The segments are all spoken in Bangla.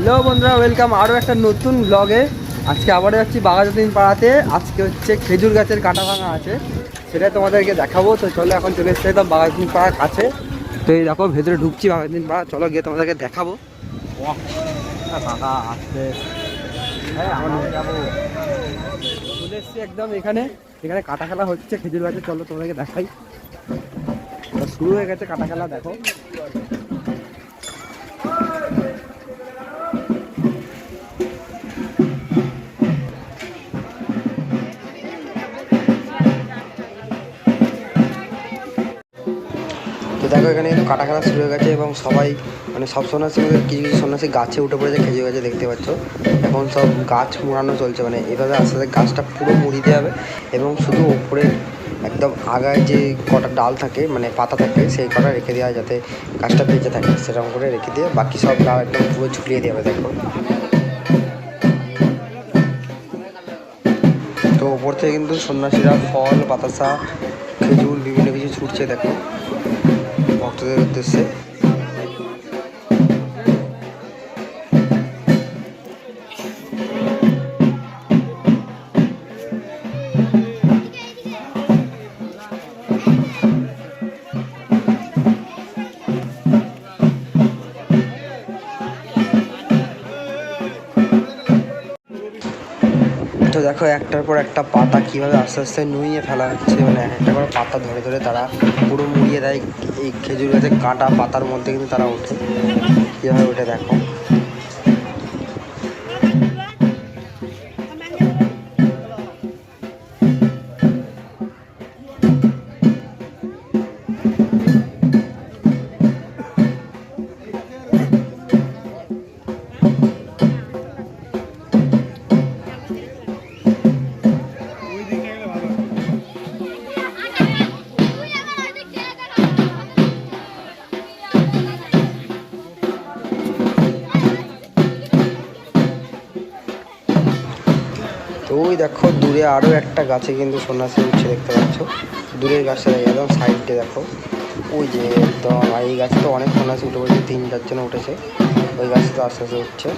হ্যালো বন্ধুরা, ওয়েলকাম আরও একটা নতুন ব্লগে। আজকে আবারও যাচ্ছি বাঘাযতীন পাড়াতে। আজকে হচ্ছে খেজুর গাছের কাটা ভাঙা আছে, সেটা তোমাদেরকে দেখাবো। তো চলো, এখন চলে এসছে একদম বাঘাযতীন পাড়ার কাছে। তো এই দেখো, ভেতরে ঢুকছি বাঘাযতীন পাড়া। চলো গিয়ে তোমাদেরকে দেখাবো। আসছে, হ্যাঁ আমরা যাবো। চলে এসছি একদম এখানে। এখানে কাটা খেলা হচ্ছে খেজুর গাছে। চলো তোমাদেরকে দেখাই। শুরু হয়ে গেছে কাটা খেলা, দেখো। তো দেখো, এখানে কিন্তু কাটা খেলা শুরু হয়ে গেছে এবং সবাই মানে সব সন্ন্যাসী মধ্যে কিছু কিছু সন্ন্যাসী গাছে উঠে পড়েছে, খেজুর গাছে দেখতে পাচ্ছ। এখন সব গাছ মুড়ানো চলছে, মানে এভাবে আস্তে আস্তে গাছটা পুরো মুড়িতে হবে এবং শুধু ওপরে একদম আগায় যে কটা ডাল থাকে মানে পাতা থাকে সেই কটা রেখে দেওয়া, যাতে গাছটা বেঁচে থাকে সেরকম করে রেখে দিয়ে বাকি সব ডাল একদম পুরো ঝুলিয়ে দেওয়া হবে। দেখো, তো ওপর থেকে কিন্তু সন্ন্যাসীরা ফল, বাতাসা, খেজুর বিভিন্ন কিছু ছুটছে দেখো ভক্তদের উদ্দেশ্যে। তো দেখো, একটার পর একটা পাতা কীভাবে আস্তে আস্তে নুইয়ে ফেলা হচ্ছে, মানে একটা করে পাতা ধরে ধরে তারা পুরো মুড়িয়ে দেয়। এই খেজুর গাছের কাঁটা পাতার মধ্যে কিন্তু তারা ওঠে, কীভাবে ওঠে দেখো। তো ওই দেখো, দূরে আরও একটা গাছে কিন্তু সন্ন্যাসী উঠছে দেখতে পাচ্ছ। দূরের গাছটা একদম সাইডে দেখো, ওই যে একদম। আর এই গাছে তো অনেক সন্ন্যাসী উঠে পড়েছে, 3-4 জন উঠেছে। ওই গাছটা তো আস্তে আস্তে উঠছে।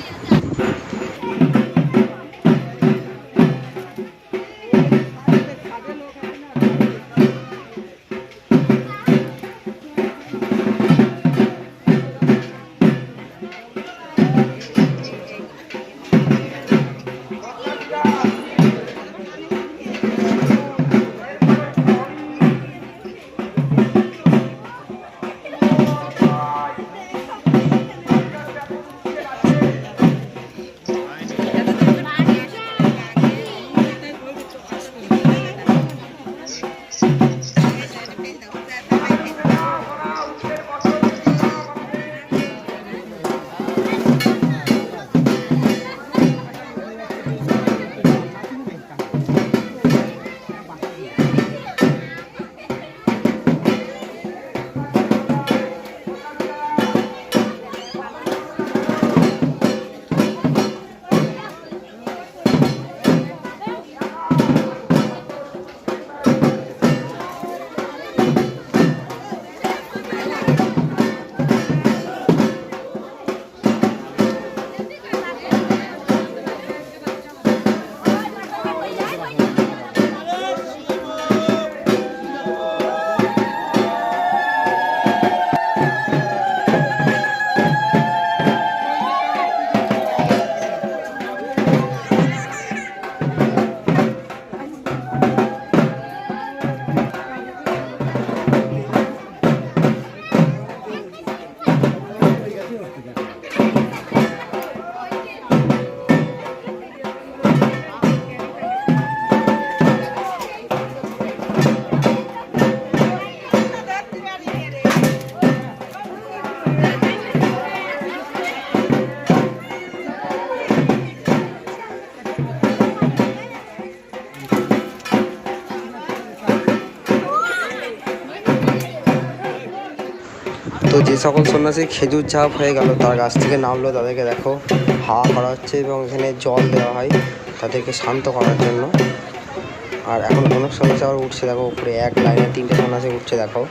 তো যে সকল সন্ন্যাসী খেজুর চাপ হয়ে গেল, তার গাছ থেকে নামলো, তাদেরকে দেখো হাওয়া করা হচ্ছে এবং এখানে জল দেওয়া হয় তাদেরকে শান্ত করার জন্য। আর এখন অনেক সন্ন্যাসী আবার উঠছে দেখো উপরে, এক লাইনে 3টে সন্ন্যাসী উঠছে দেখো।